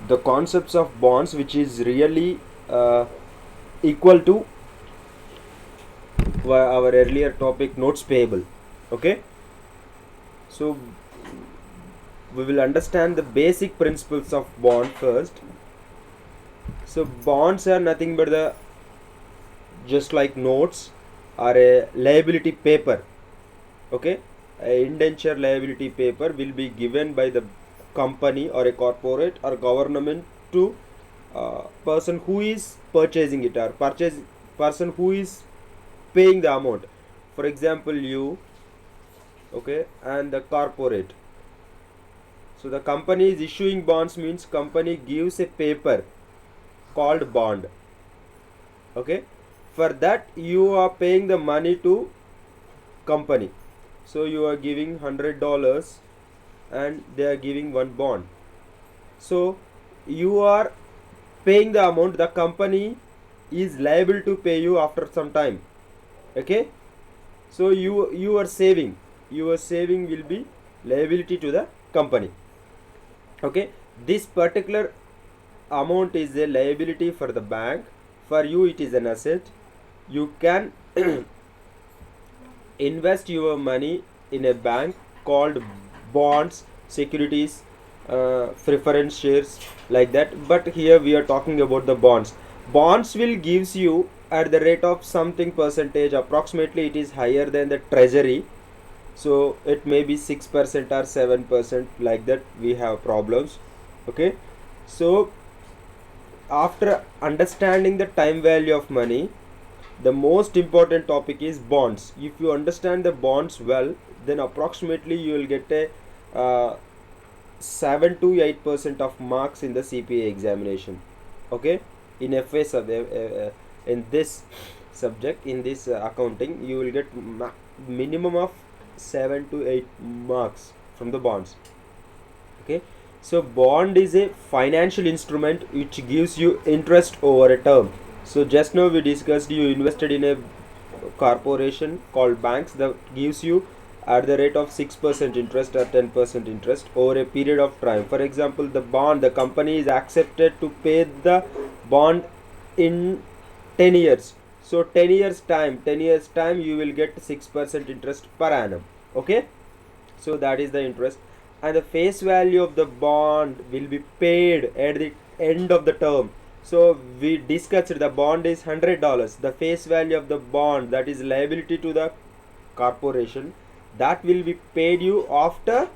the concepts of bonds, which is really equal to our earlier topic, notes payable. Okay, so we will understand the basic principles of bond first. So bonds are nothing but the just like notes are a liability paper. Okay, a indenture liability paper will be given by the company or a corporate or government to person who is purchasing it, or person who is paying the amount. For example, you, okay, and the corporate. So the company is issuing bonds means company gives a paper called bond. Okay, for that you are paying the money to company. So you are giving $100 and they are giving one bond. So you are paying the amount, the company is liable to pay you after some time. Okay, so your saving will be liability to the company. Okay, this particular amount is a liability for the bank, for you it is an asset. You can invest your money in a bank called bonds, securities, preference shares, like that. But here we are talking about the bonds. Bonds will gives you at the rate of something percentage, approximately it is higher than the treasury. So it may be 6% or 7%, like that we have problems. Okay, so after understanding the time value of money, the most important topic is bonds. If you understand the bonds well, then approximately you will get a 7 to 8% of marks in the CPA examination. Okay, in FA in this subject, in this accounting, you will get minimum of 7 to 8 marks from the bonds. Okay, so bond is a financial instrument which gives you interest over a term. So just now we discussed, you invested in a corporation called banks that gives you at the rate of 6% interest or 10% interest over a period of time. For example, the bond, the company is accepted to pay the bond in 10 years. So 10 years time you will get 6% interest per annum. Okay, so that is the interest, and the face value of the bond will be paid at the end of the term. So we discussed the bond is $100. The face value of the bond, that is liability to the corporation, that will be paid you after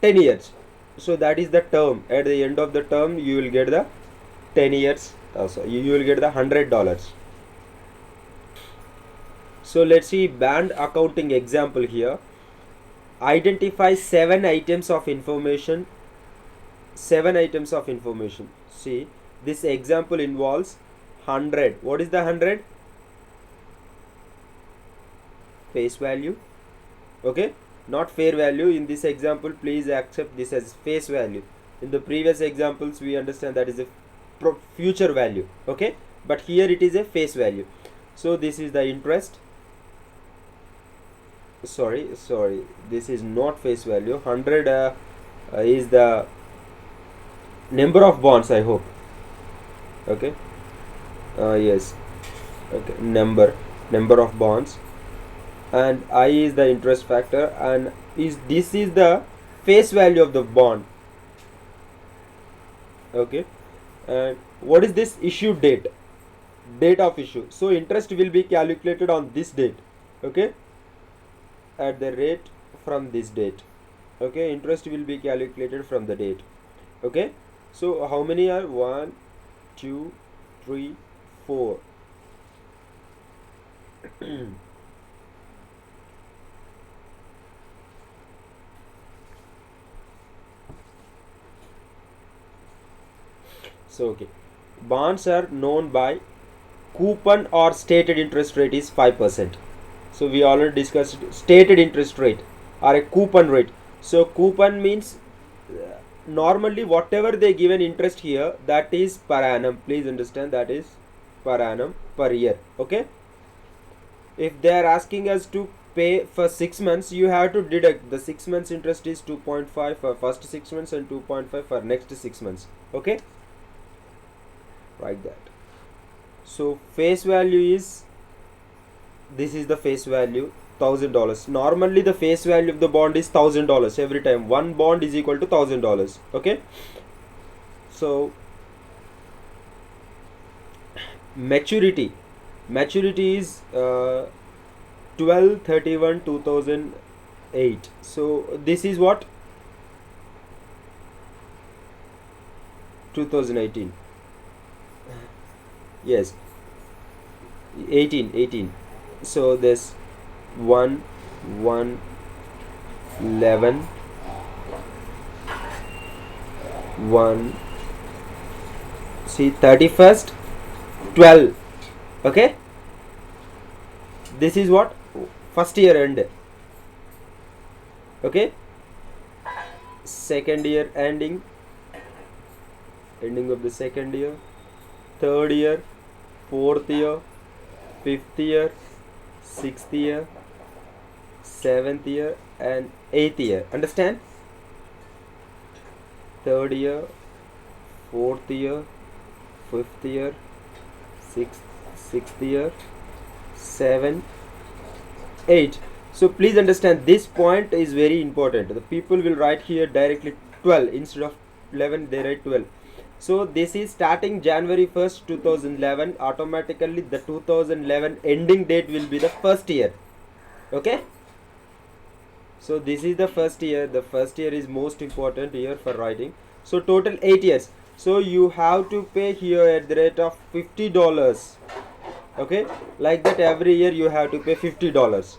10 years. So that is the term. At the end of the term you will get the 10 years, so you will get the $100. So let's see band accounting example here. Identify 7 items of information. See, this example involves 100. What is the 100? Face value. Okay, not fair value. In this example, please accept this as face value. In the previous examples we understand that is a future value. Okay, but here it is a face value. So this is the interest. Sorry, this is not face value. 100 is the number of bonds, I hope. Okay, yes, okay, number of bonds, and I is the interest factor, and this is the face value of the bond. Okay, and what is this issue date of issue? So interest will be calculated on this date. Okay, at the rate from this date. Okay, interest will be calculated from the date. Okay, so how many are 1 2 3 4? So okay, bonds are known by coupon or stated interest rate is 5%. So we already discussed stated interest rate or a coupon rate. So coupon means normally whatever they given interest here, that is per annum. Please understand, that is per annum, per year. Okay, if they are asking us to pay for 6 months, you have to deduct the 6 months interest is 2.5 for first 6 months and 2.5 for next 6 months. Okay, like that. So face value is, this is the face value, $1,000. Normally the face value of the bond is $1,000 every time. One bond is equal to $1,000. Okay, so maturity is 12/31/2008. So this is what, 2018. Yes, 18. So this 1/1/11 1, see, 31st 12. Okay, this is what, first year end. Okay, second year ending of the second year, third year, fourth year, fifth year, sixth year, seventh year, and eighth year. Understand? Third year, fourth year, fifth year, sixth year, 7, 8. So please understand, this point is very important. The people will write here directly 12 instead of 11, they write 12. So this is starting January 1st 2011. Automatically the 2011 ending date will be the first year. Okay, so this is the first year. The first year is most important year for writing. So total 8 years. So you have to pay here at the rate of $50. Okay, like that every year you have to pay $50.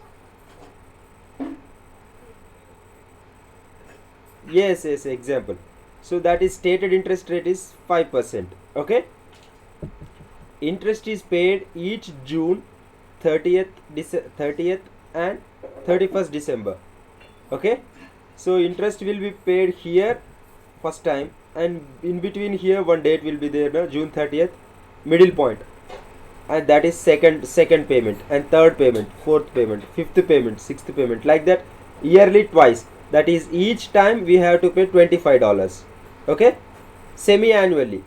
Yes, example. So that is stated interest rate is 5%. Okay, interest is paid each June 30th and 31st December. Okay, so interest will be paid here first time, and in between here one date will be there, no? June 30th, middle point, and that is second payment, and third payment, fourth payment, fifth payment, sixth payment, like that yearly twice. That is each time we have to pay $25. Okay, semi-annually.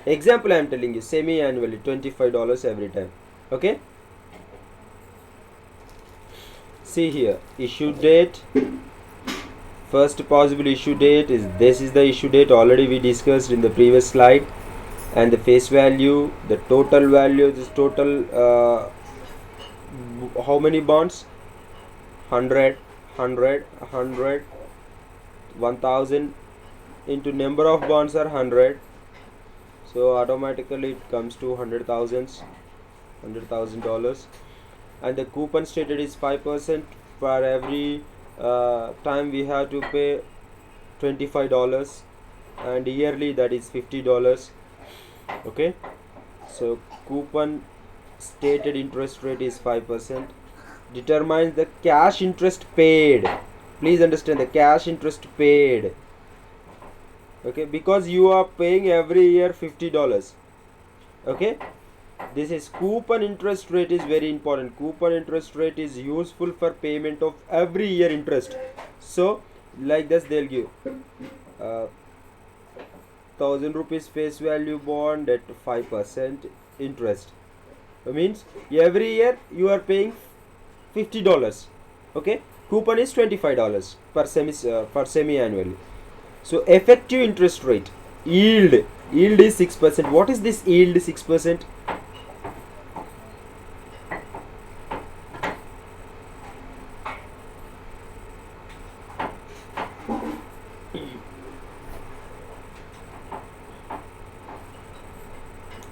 Example I am telling you, semi-annually $25 every time. Okay, see here, issue date. First possible issue date is, this is the issue date, already we discussed in the previous slide. And the face value, the total value, this total how many bonds, 100, 1000 into number of bonds are 100, so automatically it comes to $100,000. And the coupon stated is 5%. For every time we have to pay $25, and yearly that is $50. Okay, so coupon stated interest rate is 5%. Determines the cash interest paid. Please understand, the cash interest paid. Okay, because you are paying every year $50. Okay, this is coupon interest rate is very important. Coupon interest rate is useful for payment of every year interest. So like this, they'll give 1,000 rupees face value bond at 5% interest. That means every year you are paying $50. Okay, coupon is $25 per semi annually. So effective interest rate, yield is 6%. What is this yield 6%?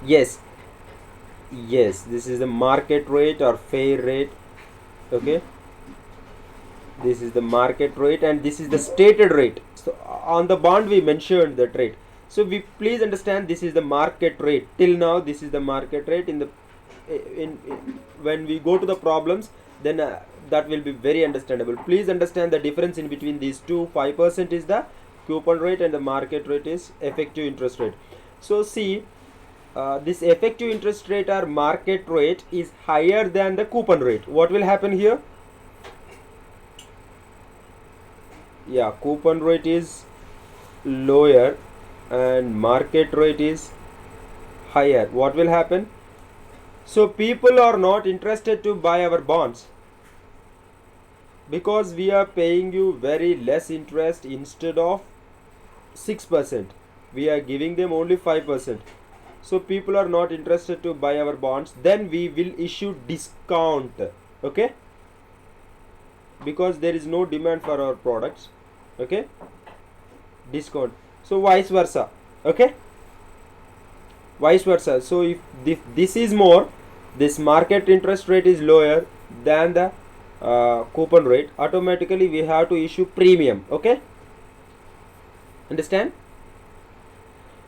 Yes, this is the market rate or fair rate. Okay, this is the market rate and this is the stated rate. So on the bond we mentioned that rate. So we please understand, this is the market rate. Till now this is the market rate. When we go to the problems, then that will be very understandable. Please understand the difference in between these two. 5% is the coupon rate and the market rate is effective interest rate. So see, this effective interest rate or market rate is higher than the coupon rate. What will happen here? yeah, coupon rate is lower and market rate is higher, what will happen? So people are not interested to buy our bonds because we are paying you very less interest. Instead of 6%, we are giving them only 5%. So people are not interested to buy our bonds. Then we will issue discount, okay, because there is no demand for our products, okay, discount. So vice versa, okay, vice versa. So if this is more, this market interest rate is lower than the coupon rate, automatically we have to issue premium, okay, understand?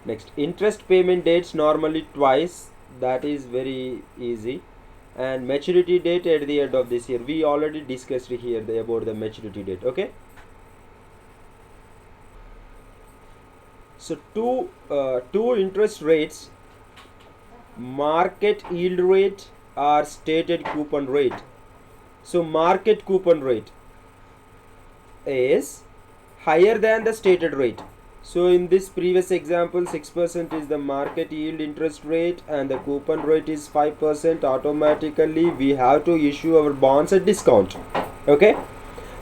Next, interest payment dates normally twice, that is very easy. And maturity date at the end of this year, we already discussed here about the maturity date, okay. So two interest rates, market yield rate or stated coupon rate. So market coupon rate is higher than the stated rate. So in this previous example, 6% is the market yield interest rate and the coupon rate is 5%. Automatically we have to issue our bonds at discount, okay.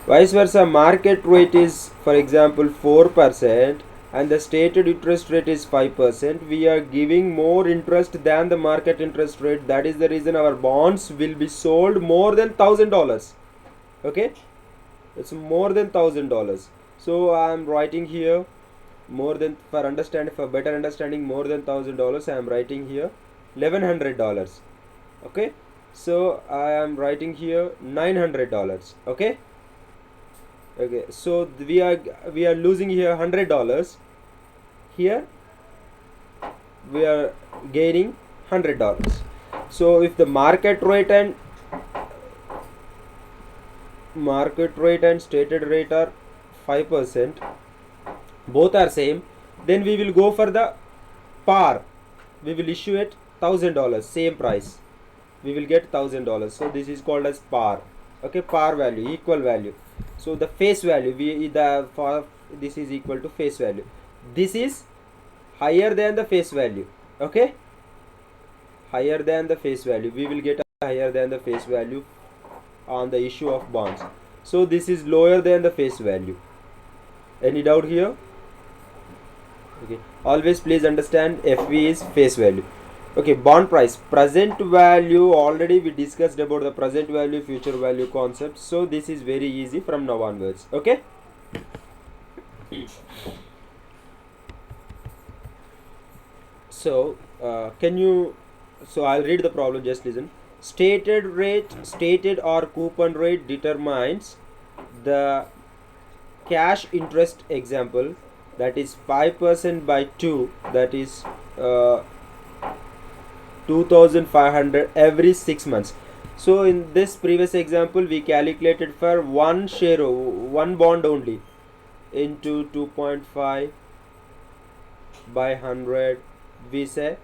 Vice versa, market rate is, for example, 4% and the stated interest rate is 5%. We are giving more interest than the market interest rate. That is the reason our bonds will be sold more than $1,000, okay. It's more than $1,000. So I am writing here more than, for better understanding, more than $1,000, I am writing here $1,100, okay. So I am writing here $900, okay. Okay, so we are losing here $100. Here we are gaining $100. So if the market rate and stated rate are 5%, both are same, then we will go for the par. We will issue it $1,000, same price, we will get $1,000. So this is called as par, okay, par value, equal value. So the face value, this is equal to face value. This is higher than the face value, okay, higher than the face value. We will get higher than the face value on the issue of bonds. So this is lower than the face value. Any doubt here? Okay, always please understand FV is face value. Okay, bond price, present value, already we discussed about the present value, future value concept. So this is very easy from now onwards, okay. So I'll read the problem, just listen. Stated or coupon rate determines the cash interest. Example, that is 5% by 2, that is 2,500 every 6 months. So in this previous example, we calculated for one share, one bond only, into 2.5 by 100, we say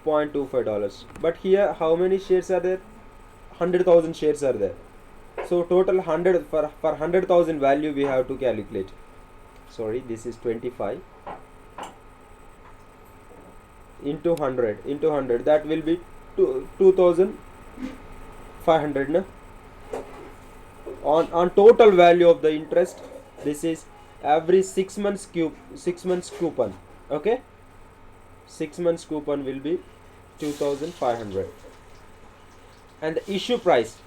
$0.25. But here how many shares are there? 100,000 shares are there. So total 100, for 100,000 value we have to calculate. Sorry, this is 25 into 100, that will be 2,500, na? On total value of the interest, this is every 6 months coupon, okay. 6 months coupon will be 2,500. And the issue price,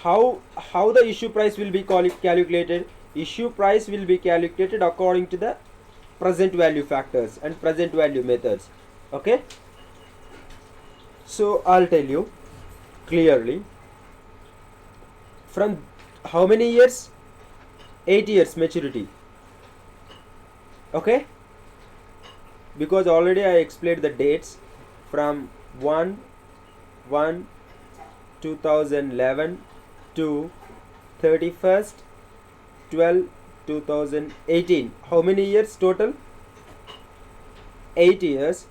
how the issue price will be calculated? Issue price will be calculated according to the present value factors and present value methods, okay. So I'll tell you clearly, from how many years? 8 years maturity, okay, because already I explained the dates from 1/1/2011 to 31st 12/2018. How many years total? 8 years,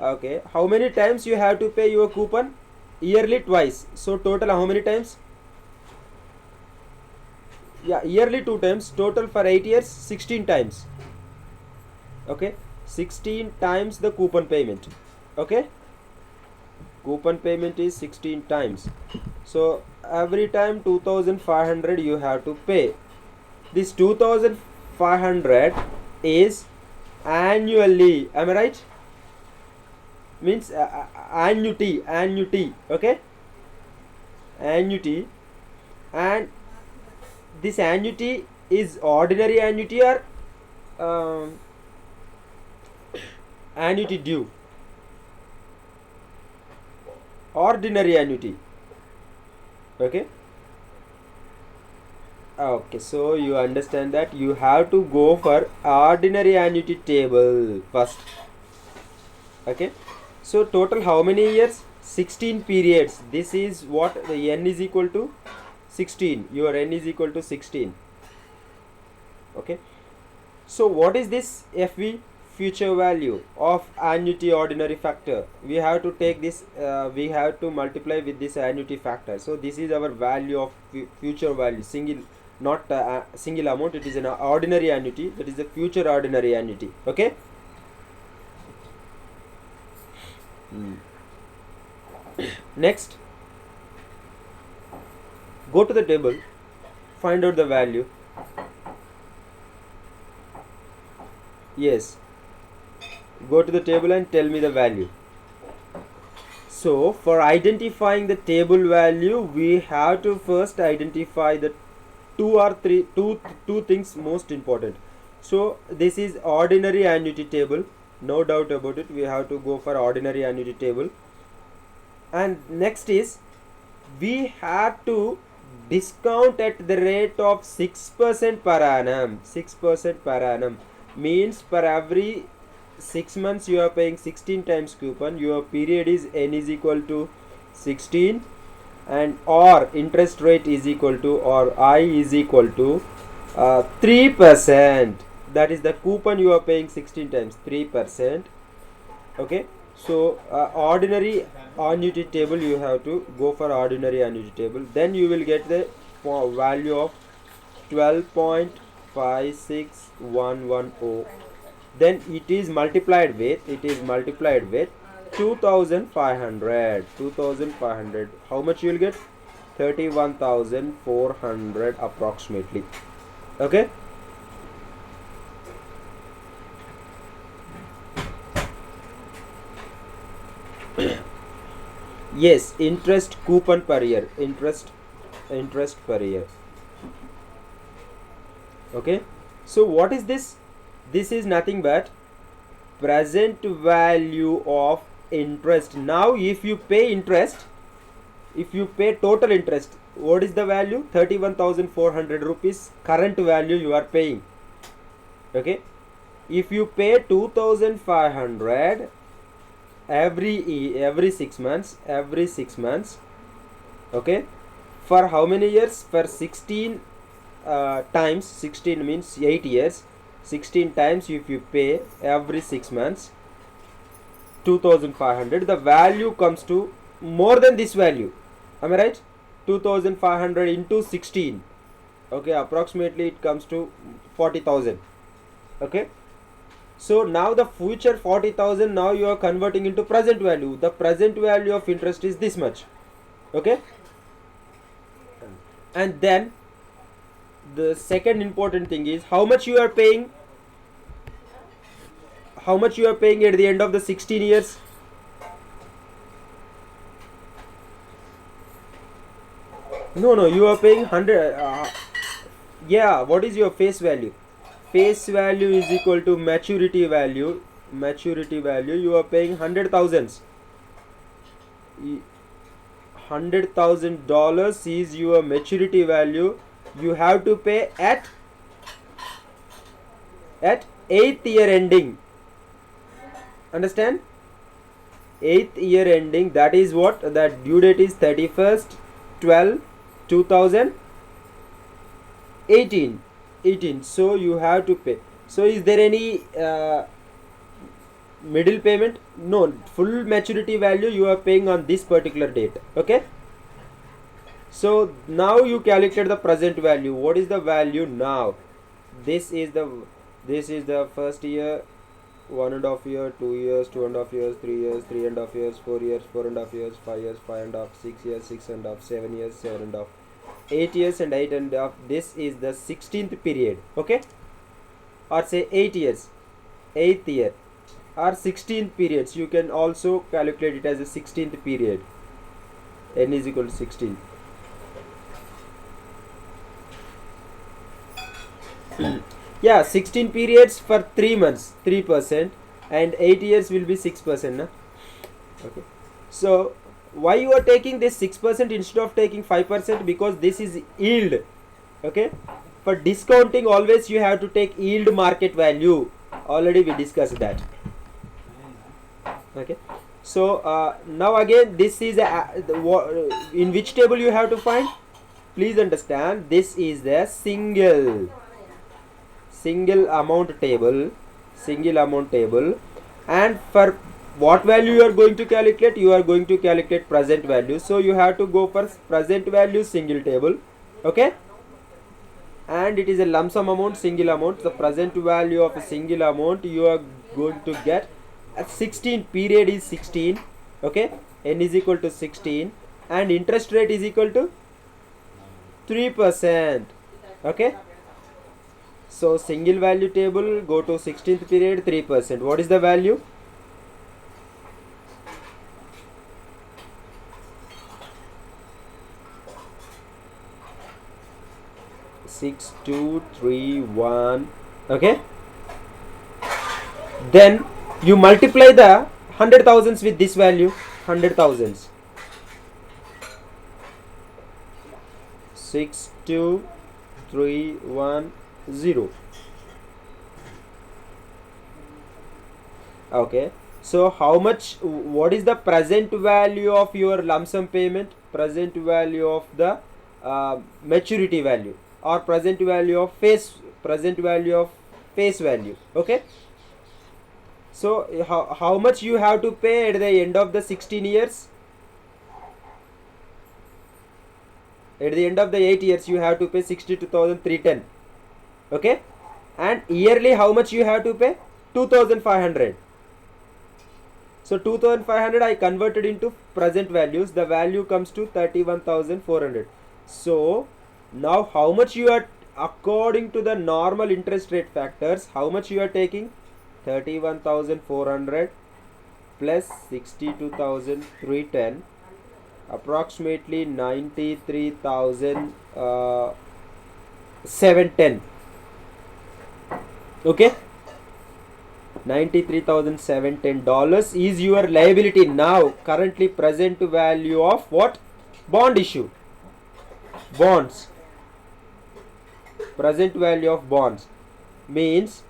okay. How many times you have to pay your coupon? Yearly twice. So total how many times? Yeah, yearly 2 times, total for 8 years 16 times. Okay, 16 times the coupon payment. Okay, coupon payment is 16 times. So every time 2500 you have to pay. This 2500 is annually, am I right? Means annuity. Okay, annuity. And this annuity is ordinary annuity or um, annuity due? Ordinary annuity. Okay, okay, so you understand that you have to go for ordinary annuity table first. Okay, so total how many years? 16 periods. This is what the n is equal to 16. Your n is equal to 16. Okay, so what is this FV? Future value of annuity ordinary factor. We have to take this, we have to multiply with this annuity factor. So this is our value of future value, single, not single amount. It is an ordinary annuity, that is the future ordinary annuity. Okay. Next, go to the table, find out the value. Yes, go to the table and tell me the value. So for identifying the table value, we have to first identify the two things most important. So this is ordinary annuity table, no doubt about it. We have to go for ordinary annuity table. And next is, we have to discount at the rate of 6% per annum. 6% per annum means per every 6 months you are paying 16 times coupon. Your period is n is equal to 16, and or interest rate is equal to, or I is equal to 3%. That is the coupon you are paying 16 times, 3%. Okay, so ordinary annuity table, you have to go for ordinary annuity table. Then you will get the value of 12.56110. Then it is multiplied with 2500. How much you will get? 31,400 approximately. Okay, yes, interest coupon per year, interest per year. Okay, so what is this? This is nothing but present value of interest. Now if you pay interest, if you pay total interest, what is the value? 31,400 rupees current value you are paying. Okay, if you pay 2,500 every 6 months, okay, for how many years? For 16 times, 16 means 8 years. 16 times if you pay every 6 months 2,500, the value comes to more than this value. Am I right? 2,500 into 16. Okay, approximately it comes to 40,000. Okay, so now the future 40,000, now you are converting into present value. The present value of interest is this much. Okay, and then the second important thing is how much you are paying. How much you are paying at the end of the 16 years? No, you are paying 100. Yeah, what is your face value? Face value is equal to maturity value. You are paying $100,000 is your maturity value. You have to pay at 8th year ending. Understand? 8th year ending, that is what? That due date is 31st 12 2018. So you have to pay. So is there any middle payment? No, full maturity value you are paying on this particular date. Okay, So now you calculate the present value. What is the value now? This is the first year, 1.5 year, 2 years, 2.5 years, 3 years, 3.5 years, 4 years, 4.5 years, 5 years, 5.5, 6 years, 6.5, 7 years, 7.5, 8 years and 8.5. This is the 16th period. Okay, or say 8 years, 8th year, or 16th periods. You can also calculate it as a 16th period. N is equal to 16. Yeah, 16 periods for 3 months, 3%, and 8 years will be 6%. Na? Okay. So why you are taking this 6% instead of taking 5%? Because this is yield. Okay. For discounting, always you have to take yield market value. Already we discussed that. Okay. So now again, this is in which table you have to find? Please understand, this is the single amount table, and for what value you are going to calculate? You are going to calculate present value. So you have to go for present value single table. Okay, and it is a lump sum amount, single amount. The present value of a single amount you are going to get at 16. Period is 16. Okay, n is equal to 16, and interest rate is equal to 3%. Okay, so single value table, go to 16th period, 3%. What is the value? Six, 2, 3, 1. Okay, then you multiply the 100,000s with this value, 100,000s. 6, 2, 3, 1, 0. Okay, so how much, what is the present value of your lump sum payment? Present value of the maturity value, or present value of face value. Okay, so how much you have to pay at the end of the 16 years? At the end of the 8 years you have to pay 62,310. Okay, and yearly how much you have to pay? 2,500. So 2,500 I converted into present values. The value comes to 31,400. So now how much you are, according to the normal interest rate factors, how much you are taking? 31,400 plus 62,310, approximately 93,710. Okay, $93,710 is your liability now. Currently present value of what? Bond issue, bonds. Present value of bonds means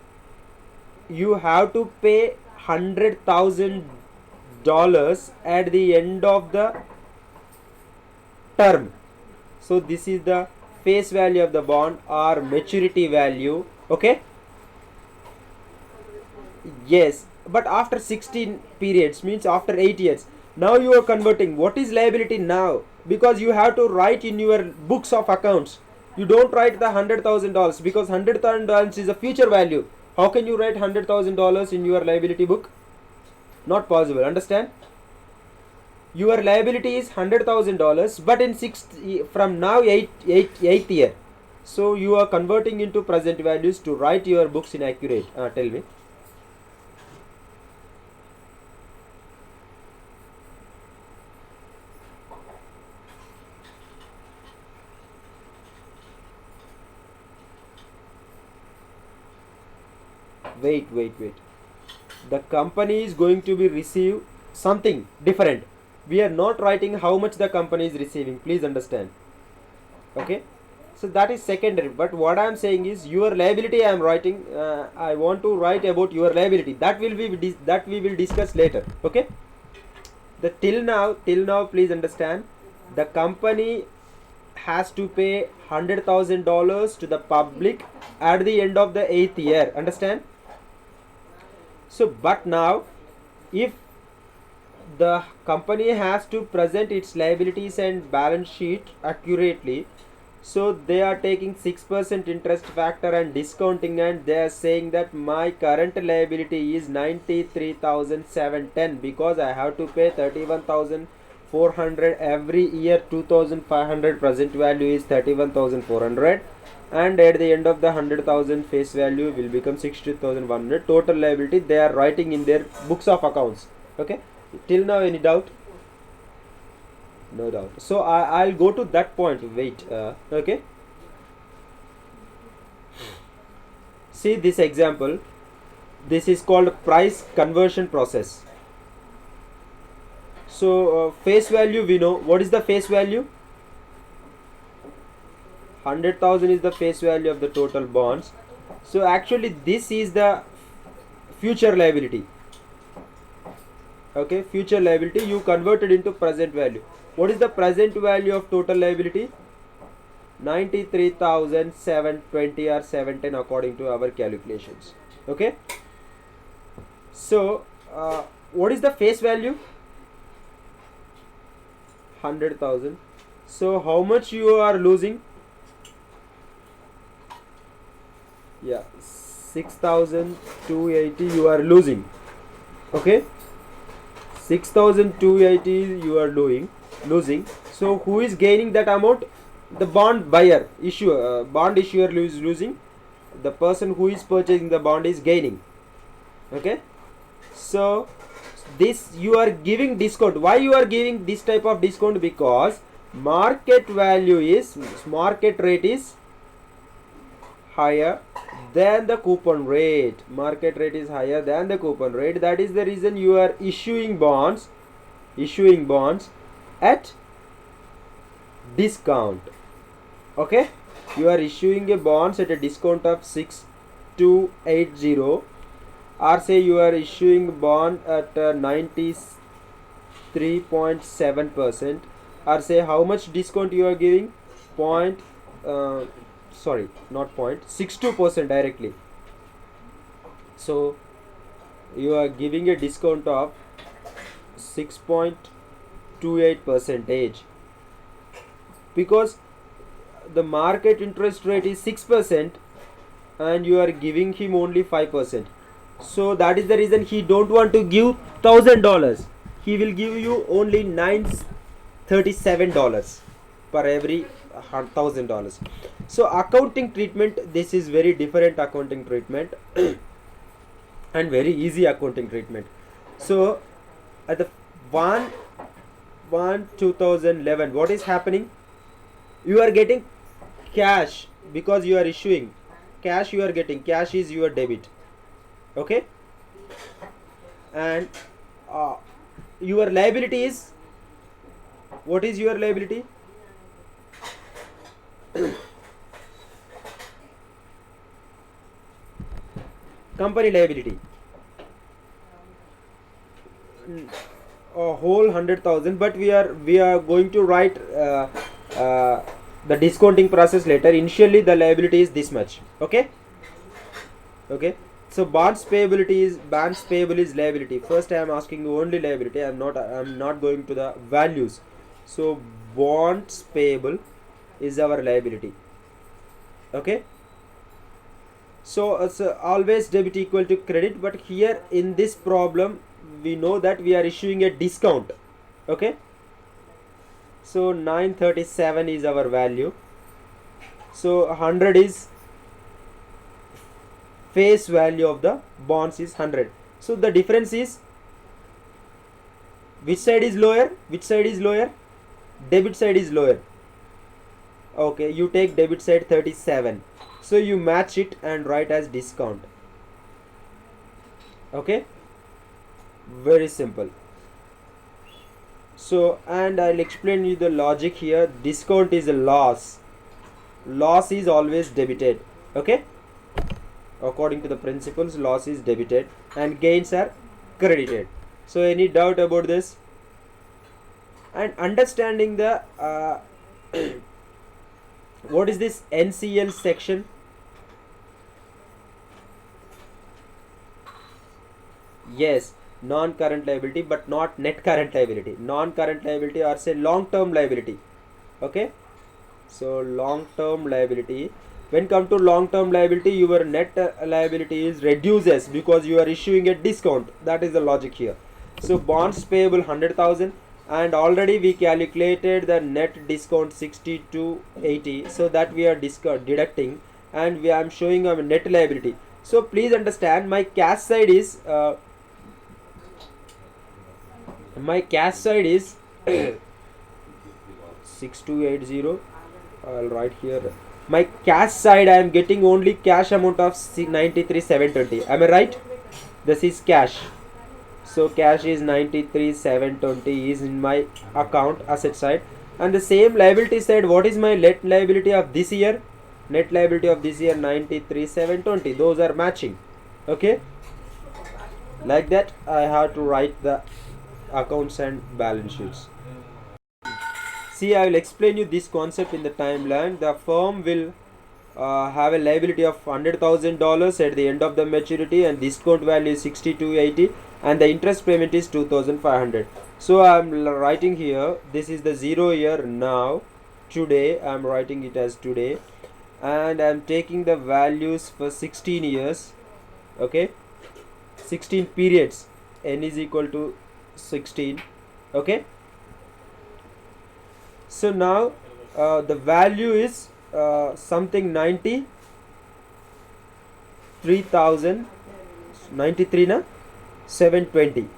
you have to pay $100,000 at the end of the term. So this is the face value of the bond or maturity value. Okay, yes, but after 16 periods, means after 8 years, now you are converting. What is liability now? Because you have to write in your books of accounts. You don't write the $100,000 because $100,000 is a future value. How can you write $100,000 in your liability book? Not possible. Understand? Your liability is $100,000, but in from now 8th year, so you are converting into present values to write your books in accurate. Tell me. Wait. The company is going to be receive something different. We are not writing how much the company is receiving. Please understand. Okay, so that is secondary. But what I am saying is your liability I am writing. I want to write about your liability. That we will discuss later. Okay. The till now, please understand. The company has to pay $100,000 to the public at the end of the 8th year. Understand? So but now if the company has to present its liabilities and balance sheet accurately. So they are taking 6% interest factor and discounting, and they are saying that my current liability is 93,710 because I have to pay 31,400 every year. 2,500 present value is 31,400, and at the end of the 100,000 face value will become 60,100 total liability they are writing in their books of accounts. Okay, till now any doubt? No doubt. So I'll go to that point. Wait. Okay, see this example. This is called price conversion process. So face value, we know what is the face value. 100,000 is the face value of the total bonds. So actually this is the future liability. Okay, future liability you converted into present value. What is the present value of total liability? 93,720 or 710 according to our calculations. Okay, so what is the face value? 100,000. So how much you are losing? Yeah, 6,280 you are losing. Okay, 6,280 you are losing. So who is gaining that amount? The bond buyer, bond issuer is losing. The person who is purchasing the bond is gaining. Okay, so this you are giving discount. Why you are giving this type of discount? Because market rate is higher than the coupon rate. Market rate is higher than the coupon rate. That is the reason you are issuing bonds at discount. Okay, you are issuing a bonds at a discount of 6280, or say you are issuing bond at 93.7%, or say how much discount you are giving? Sorry, not 0.62% directly. So you are giving a discount of 6.28% because the market interest rate is 6% and you are giving him only 5%. So that is the reason he don't want to give $1,000. He will give you only $937 per every $1,000. So accounting treatment, this is very different accounting treatment and very easy accounting treatment. So at the 1/1/2011, what is happening? You are getting cash because you are issuing cash. You are getting cash is your debit. Okay, and your liability is, what is your liability? Company liability, a whole 100,000, but we are going to write the discounting process later. Initially the liability is this much. Okay, so bonds payable is liability. First I am asking you only liability. I am not going to the values. So bonds payable is our liability. Okay, so it's always debit equal to credit, but here in this problem we know that we are issuing a discount. Okay, so 937 is our value. So 100 is face value of the bonds is 100. So the difference is, which side is lower? Debit side is lower. Okay, you take debit side 37. So you match it and write as discount. Okay, very simple. So, and I'll explain you the logic here. Discount is a loss. Loss is always debited. Okay, according to the principles, loss is debited and gains are credited. So any doubt about this? And understanding the what is this NCL section? Yes, non-current liability, but not net current liability. Non-current liability or say long-term liability. Okay, so long-term liability, when come to long-term liability, your net liability is reduces because you are issuing a discount. That is the logic here. So bonds payable 100,000, and already we calculated the net discount 6280, so that we are deducting, and I am showing a net liability. So please understand, my cash side is 6280. I'll write here. My cash side, I am getting only cash amount of 93,720. Am I right? This is cash. So cash is 93,720 is in my account asset side. And the same liability side, what is my net liability of this year? Net liability of this year 93,720. Those are matching. Okay. Like that, I have to write the accounts and balance sheets. See, I will explain you this concept in the timeline. The firm will have a liability of $100,000 at the end of the maturity, and discount value is 6280, and the interest payment is 2,500. So I am writing here, this is the 0 year now. Today I am writing it as today, and I am taking the values for 16 years. Okay, 16 periods. N is equal to 16. Okay, so now the value is something 93,093 na 720.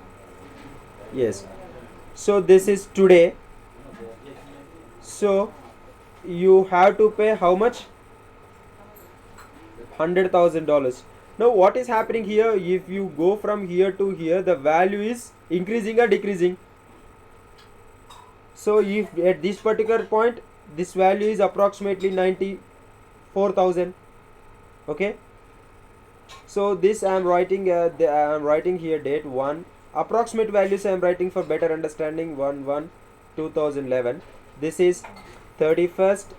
Yes, so this is today. So you have to pay how much? $100,000. Now what is happening here? If you go from here to here, the value is increasing or decreasing? So if at this particular point this value is approximately 94,000. Okay, so this I am writing I am writing here date 1. Approximate values I am writing for better understanding. 1/1/2011. This is 31st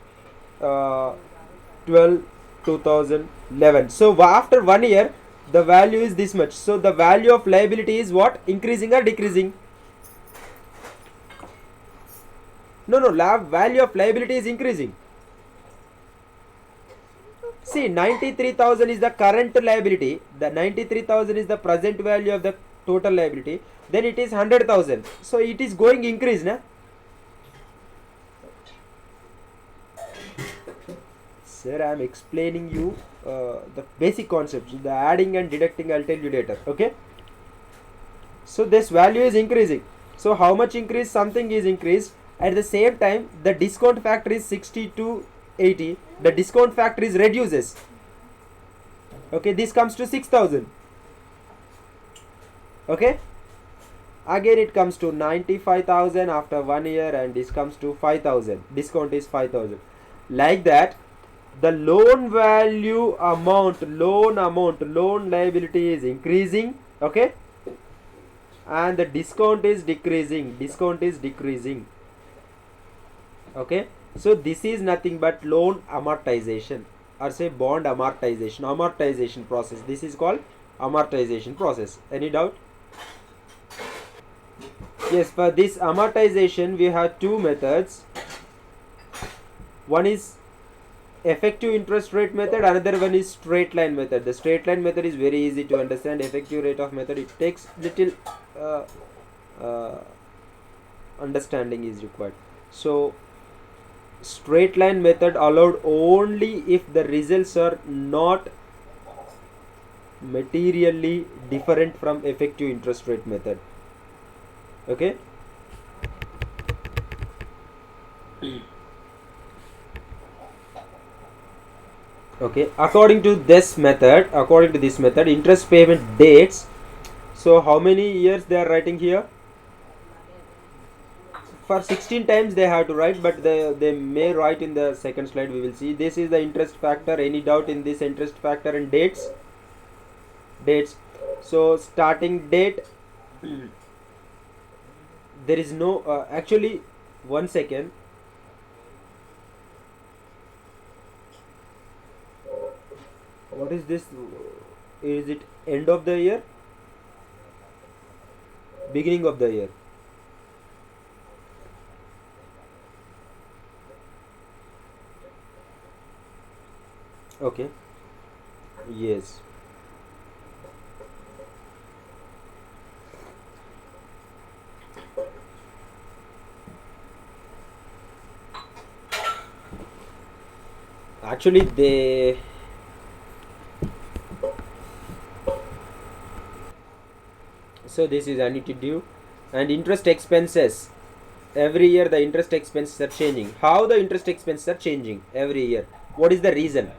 12/2011. So after 1 year the value is this much. So the value of liability is what? Increasing or decreasing? No, value of liability is increasing. See, 93,000 is the current liability. The 93,000 is the present value of the total liability. Then it is 100,000. So it is going increase, na? Sir, I am explaining you the basic concepts. The adding and deducting I'll tell you later. Okay. So this value is increasing. So how much increase? Something is increased. At the same time, the discount factor is 6280. The discount factor is reduces. Okay, this comes to 6,000. Okay, again it comes to 95,000 after 1 year, and this comes to 5,000. Discount is 5,000. Like that, the loan value amount, loan liability is increasing. Okay, and the discount is decreasing. Okay, so this is nothing but loan amortization, or say bond amortization process. This is called amortization process. Any doubt? Yes, for this amortization we have two methods. One is effective interest rate method, another one is straight line method. The straight line method is very easy to understand. Effective rate of method, it takes little understanding is required. So straight line method allowed only if the results are not materially different from effective interest rate method. Okay. Okay, according to this method, interest payment dates. So how many years they are writing here? For 16 times they have to write, but they may write in the second slide. We will see. This is the interest factor. Any doubt in this interest factor and dates? So starting date, there is no actually, one second. What is this? Is it end of the year? beginning of the year. Okay. Yes. Actually, they. So this is annuity due, and interest expenses. Every year the interest expenses are changing. How the interest expenses are changing every year? What is the reason?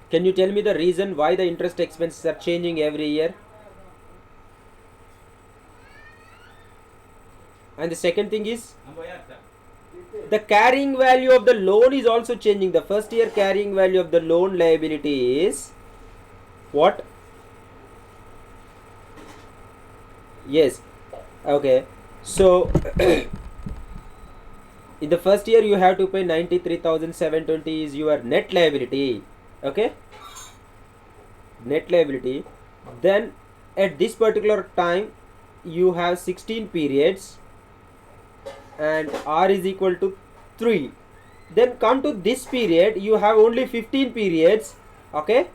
Can you tell me the reason why the interest expenses are changing every year? And the second thing is, the carrying value of the loan is also changing. The first year carrying value of the loan liability is what? Yes. Okay. So in the first year you have to pay 93,720 is your net liability. Okay. Net liability. Then at this particular time you have 16 periods and R is equal to 3. Then come to this period, you have only 15 periods, okay,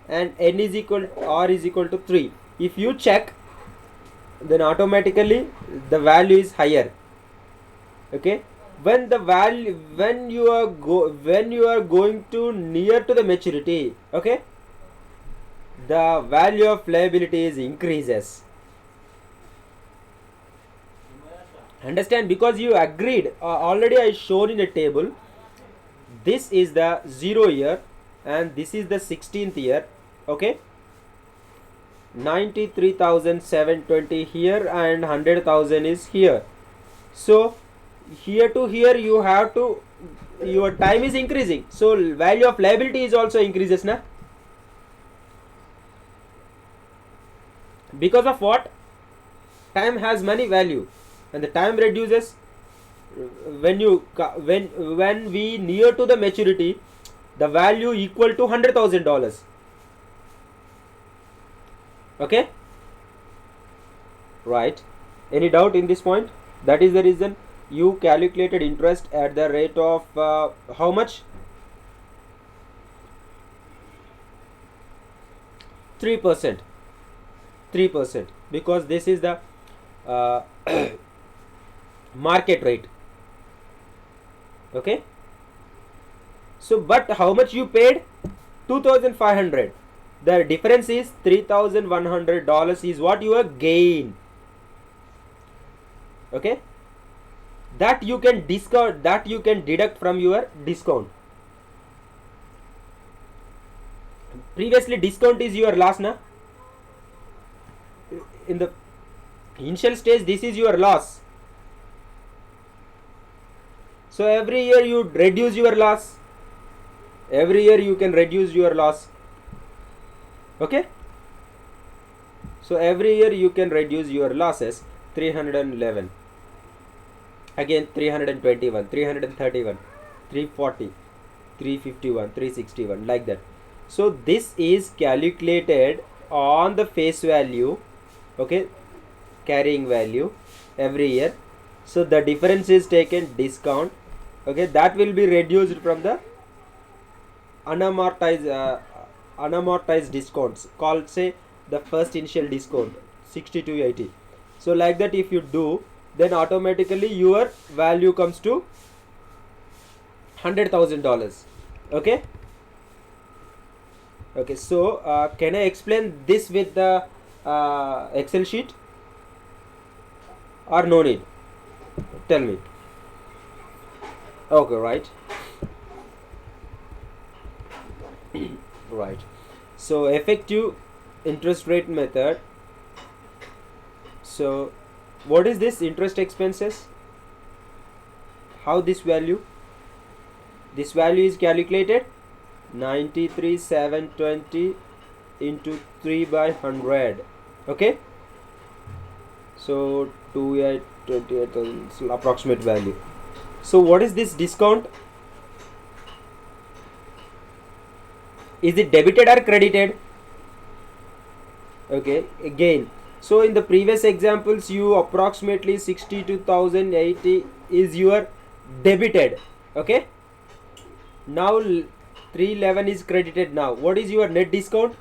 and N is equal, R is equal to 3. If you check, then automatically the value is higher. Okay, when the value, when you are going to near to the maturity, okay, the value of liability is increases. Understand? Because you agreed, already I shown in a table. This is the 0 year and this is the 16th year. Okay, 93,720 here and 100,000 is here. So here to here you have to, your time is increasing, so value of liability is also increases, na? Because of what? Time has money value, and the time reduces when we near to the maturity, the value equal to $100,000. Okay, right? Any doubt in this point? That is the reason you calculated interest at the rate of how much? 3%. 3%, because this is the market rate. Okay, so but how much you paid? 2,500. The difference is $3,100 is what your gain. Okay, that you can discount, that you can deduct from your discount. Previously discount is your loss, na? In the initial stage this is your loss, so every year you reduce your loss, every year you can reduce your loss. Okay, so every year you can reduce your losses. 311, again 321, 331, 340, 351, 361, like that. So this is calculated on the face value, okay, carrying value every year. So the difference is taken discount, okay, that will be reduced from the unamortized discounts, called say the first initial discount 60 to 80. So like that if you do, then automatically your value comes to $100,000. Okay. Okay, so can I explain this with the Excel sheet or no need? Tell me. Okay, right. Right. So effective interest rate method. So what is this interest expenses? How this value? This value is calculated 93,720 into 3 by 100. Okay, so 28,000 approximate value. So what is this discount? Is it debited or credited? Okay, again. So in the previous examples, you approximately 62,080 is your debited. Okay. Now 311 is credited. Now what is your net discount?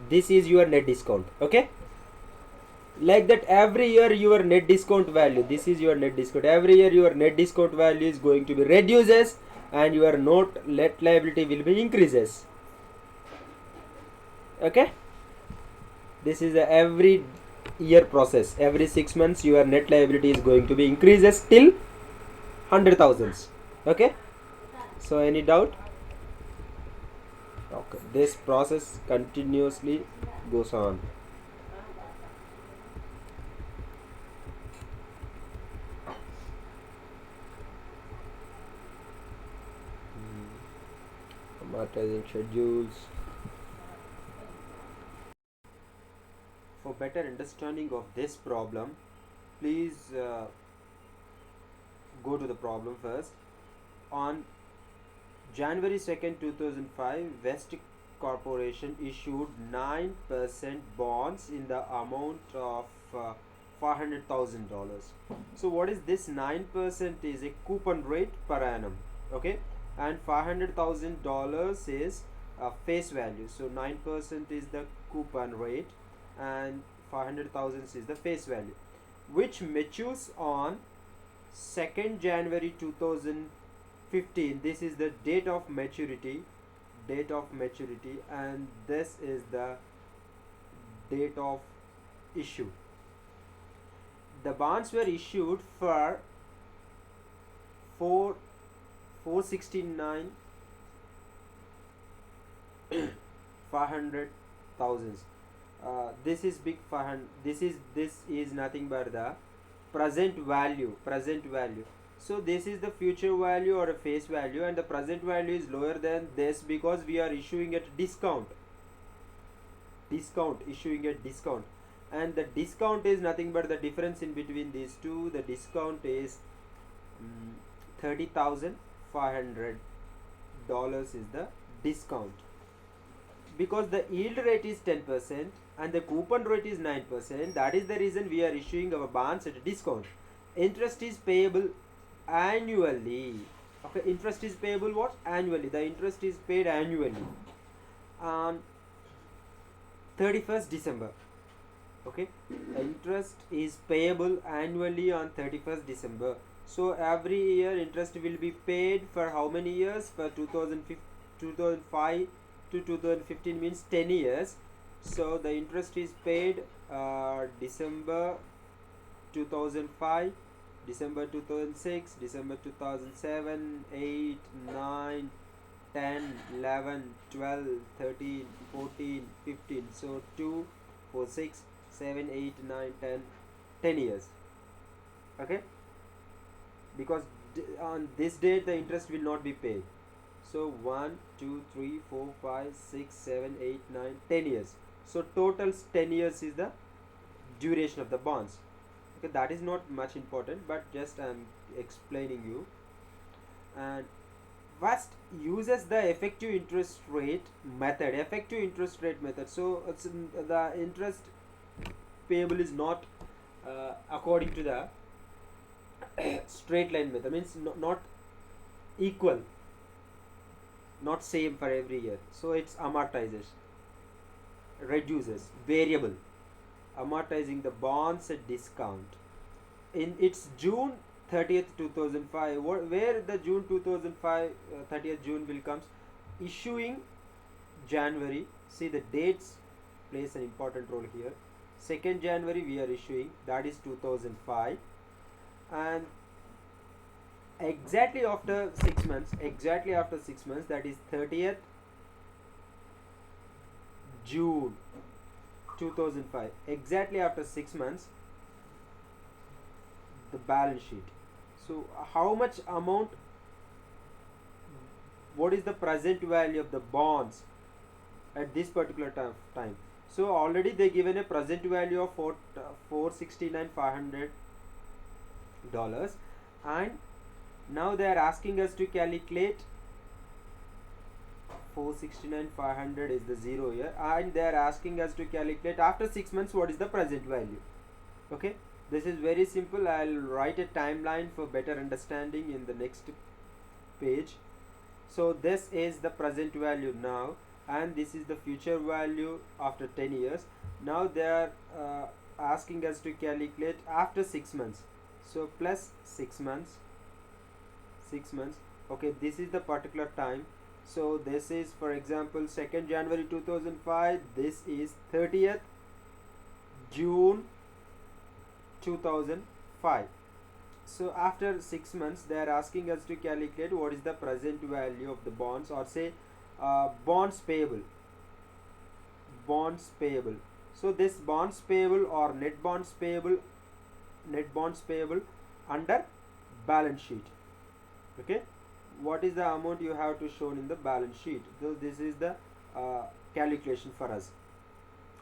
This is your net discount. Okay. Like that, every year your net discount value, this is your net discount, every year your net discount value is going to be reduces and your net liability will be increases. Okay, this is a every year process. Every 6 months your net liability is going to be increases till 100,000. Okay, so any doubt? Okay, this process continuously goes on. Amortizing schedules. For better understanding of this problem, please go to the problem first. On January 2nd, 2005, West Corporation issued 9% bonds in the amount of $400,000. So what is this? 9% is a coupon rate per annum. Okay, and $500,000 is face value. So 9% is the coupon rate and 500,000 is the face value, which matures on 2nd January 2015. This is the date of maturity, and this is the date of issue. The bonds were issued for 469 500,000. This is big 500. This is nothing but the present value. So this is the future value or a face value, and the present value is lower than this because we are issuing at discount. Issuing a discount, and the discount is nothing but the difference in between these two. The discount is $30,500 is the discount, because the yield rate is 10% and the coupon rate is 9%. That is the reason we are issuing our bonds at a discount. Interest is payable annually. Okay, interest is payable what? Annually. The interest is paid annually on 31st December. Okay, interest is payable annually on 31st December. So every year interest will be paid for how many years? For 2005 to 2015 means 10 years. So the interest is paid December 2005, December 2006, December 2007, 8, 9, 10, 11, 12, 13, 14, 15. So 2, 4, 6, 7, 8, 9, 10, 10 years. Okay, because on this date the interest will not be paid. So 1, 2, 3, 4, 5, 6, 7, 8, 9, 10 years. So total 10 years is the duration of the bonds. Okay, that is not much important, but just I am explaining you. And West uses the effective interest rate method. So it's the interest payable is not according to the straight line method, means not equal, not same for every year. So it's amortizes, reduces, variable, amortizing the bonds at discount. In its June 30th 2005, where the June 2005 30th June will comes, issuing January. See, the dates plays an important role here. 2nd January we are issuing, that is 2005, and exactly after 6 months, that is 30th June 2005, exactly after 6 months, the balance sheet. So how much amount, what is the present value of the bonds at this particular time? So already they given a present value of $469,500, and now they are asking us to calculate 469,500 is the zero here, and they are asking us to calculate after 6 months what is the present value. Okay, this is very simple. I'll write a timeline for better understanding in the next page. So this is the present value now, and this is the future value after 10 years. Now they are asking us to calculate after 6 months. So plus 6 months, 6 months. Okay, this is the particular time. So this is, for example, 2nd January 2005. This is 30th June 2005. So after 6 months they are asking us to calculate what is the present value of the bonds, or say bonds payable. Bonds payable. So this bonds payable or net bonds payable, net bonds payable under balance sheet. Okay, what is the amount you have to show in the balance sheet? So this is the calculation for us.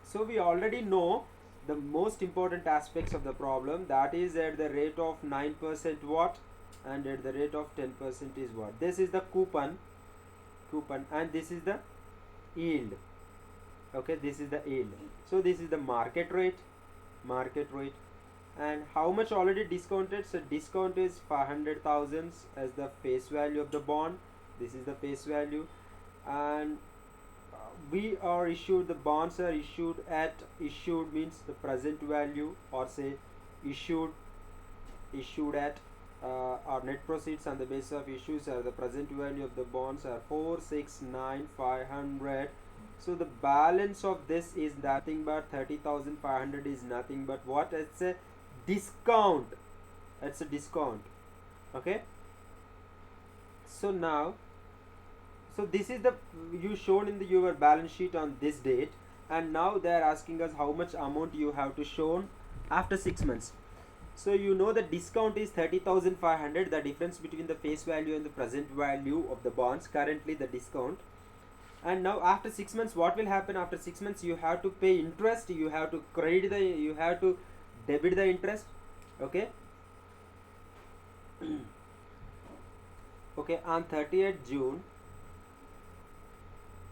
So we already know the most important aspects of the problem, that is at the rate of 9% what, and at the rate of 10% is what. This is the coupon, and this is the yield. Okay, this is the yield. So this is the market rate, and how much already discounted. So discount is 500,000 as the face value of the bond. This is the face value, and we are issued, the bonds are issued at, issued means the present value, or say issued at our net proceeds on the basis of issues are the present value of the bonds are 469,500. So the balance of this is nothing but 30,500 is nothing but what? It's a discount. It's a discount. Okay, so now, so this is the you shown in the your balance sheet on this date, and now they are asking us how much amount you have to show after 6 months. So you know the discount is 30,500, the difference between the face value and the present value of the bonds, currently the discount. And now after 6 months, what will happen? After 6 months you have to pay interest, you have to credit the, you have to debit the interest. Okay. Okay, on 30th June,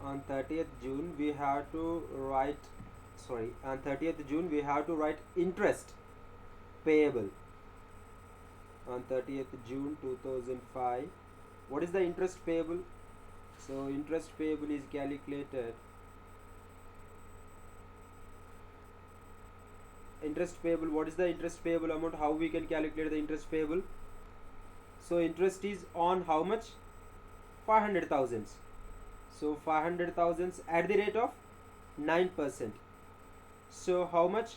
on 30th June we have to write, sorry, on 30th June we have to write interest payable. On 30th June 2005, what is the interest payable? So interest payable is calculated, interest payable, what is the interest payable amount? How we can calculate the interest payable? So interest is on how much? 500,000. So 500,000 at the rate of 9%. So how much?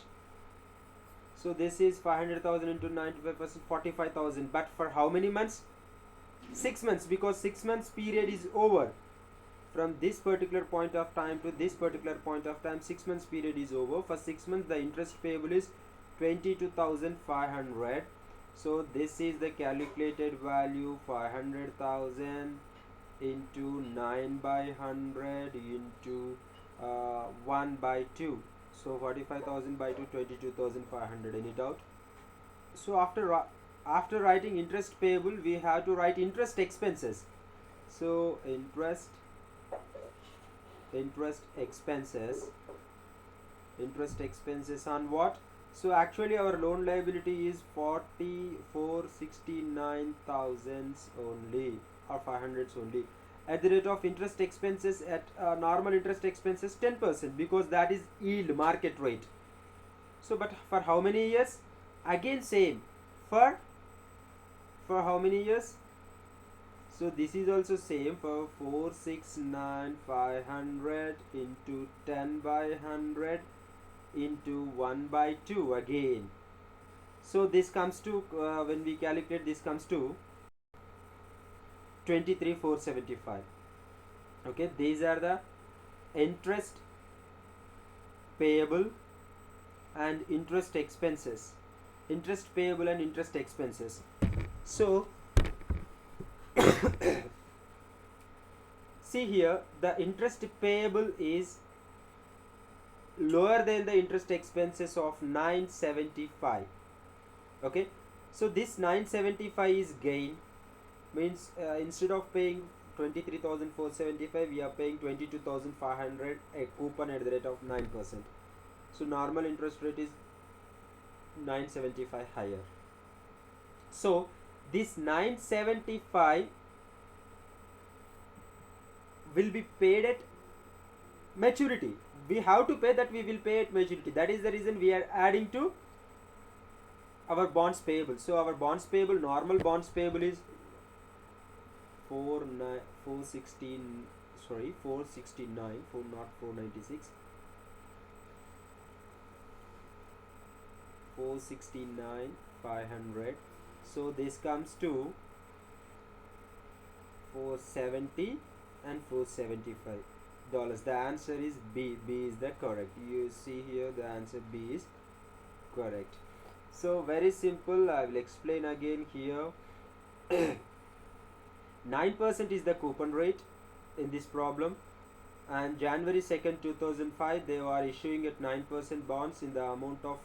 So this is 500,000 into 95%, 45,000. But for how many months? 6 months, because 6 months period is over. From this particular point of time to this particular point of time, 6 months period is over. For 6 months the interest payable is 22,500. So this is the calculated value, 500,000 into 9 by 100 into 1 by 2. So 45,000 by 2, 22,500. Any doubt? So after writing interest payable, we have to write interest expenses. So interest expenses on what? So actually our loan liability is 469,000 only, or 500 only. At the rate of interest expenses, at normal interest expenses 10%, because that is yield, market rate. So but for how many years? Again same, for how many years? So this is also same, for 469,500 into 10 by 100 into 1 by 2 again. So this comes to when we calculate, this comes to 23,475. Okay, these are the interest payable and interest expenses. Interest payable and interest expenses. So see here, the interest payable is lower than the interest expenses of 975. Okay, so this 975 is gain, means instead of paying 23,475, we are paying 22,500 a coupon at the rate of 9%. So normal interest rate is 975 higher. So this 975 will be paid at maturity. We have to pay that, we will pay at maturity. That is the reason we are adding to our bonds payable. So our bonds payable, normal bonds payable is 469, not 496, 469 500. So this comes to 470 and 475 dollars. The answer is B. B is the correct. You see here the answer B is correct. So very simple. I will explain again here. 9% is the coupon rate in this problem, and January 2nd 2005 they are issuing at 9% bonds in the amount of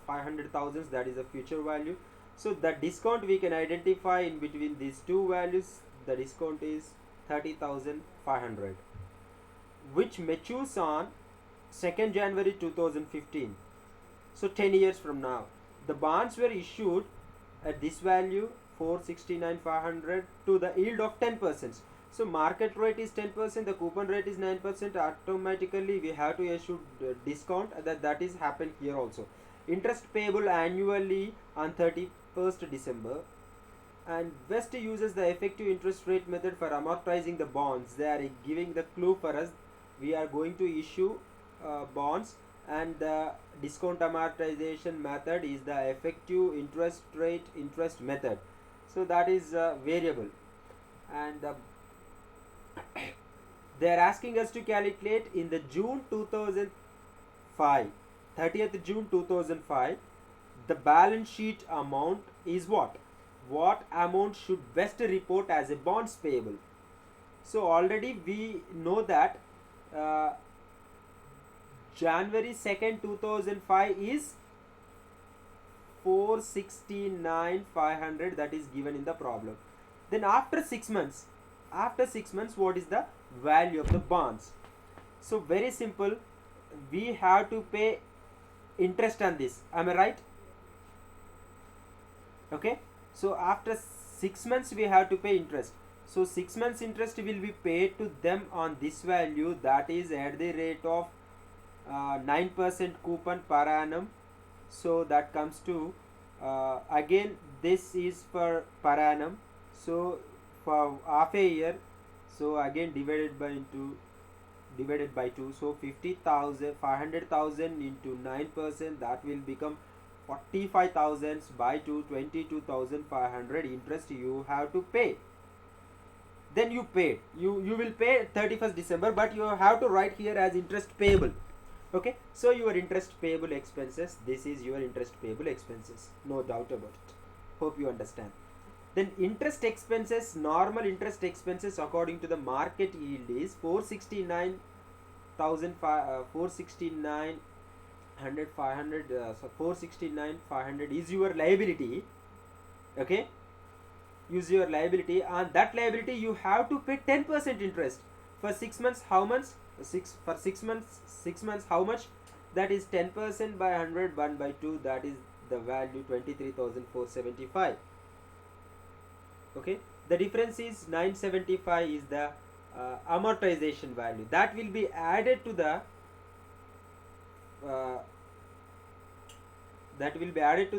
500,000, that is the future value. So the discount we can identify in between these two values. The discount is 30,500, which matures on 2nd January 2015. So 10 years from now, the bonds were issued at this value 469,500 to the yield of 10%. So market rate is 10%, the coupon rate is 9%. Automatically we have to issue discount. That is happened here also. Interest payable annually on 31st December. And West uses the effective interest rate method for amortizing the bonds. They are giving the clue for us. We are going to issue bonds, and the discount amortization method is the effective interest rate interest method. So that is variable, and they are asking us to calculate in the June 2005, 30th June 2005, the balance sheet amount is what? What amount should West report as a bonds payable? So already we know that January 2nd 2005 is 469,500, that is given in the problem. Then after 6 months, what is the value of the bonds? So very simple, we have to pay interest on this. Am I right? Okay. So after 6 months we have to pay interest. So 6 months interest will be paid to them on this value, that is at the rate of 9% coupon per annum. So that comes to again this is for per annum. So for half a year, so again divided by 2. So 50,000, 500,000 into 9%, that will become 45,000 by 2, 22,500 interest you have to pay. Then you paid, you will pay 31st December, but you have to write here as interest payable. Okay, so your interest payable expenses, this is your interest payable expenses, no doubt about it. Hope you understand. Then interest expenses, normal interest expenses according to the market yield is 469,500 is your liability. Okay, use your liability. On that liability you have to pay 10% interest for 6 months. How much? 6 months how much? That is 10% by 100, 1 by 2, that is the value 23,475. Okay, the difference is 975 is the amortization value, that will be added to the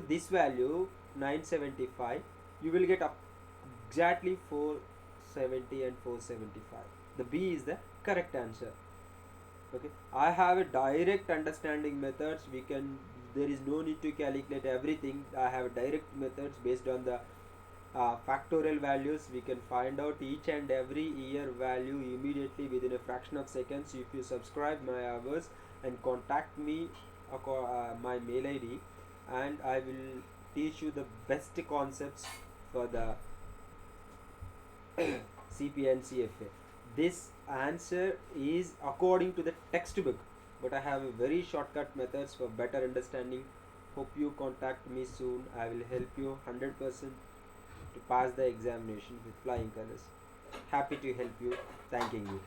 this value 975. You will get exactly 470 and 475. The B is the correct answer. Okay, I have a direct understanding methods. There is no need to calculate everything. I have direct methods based on the factorial values. We can find out each and every year value immediately within a fraction of seconds if you subscribe my hours and contact me my mail ID, and I will teach you the best concepts for the CPA and CFA. This answer is according to the textbook, but I have a very shortcut methods for better understanding. Hope you contact me soon. I will help you 100% to pass the examination with flying colors. Happy to help you. Thanking you.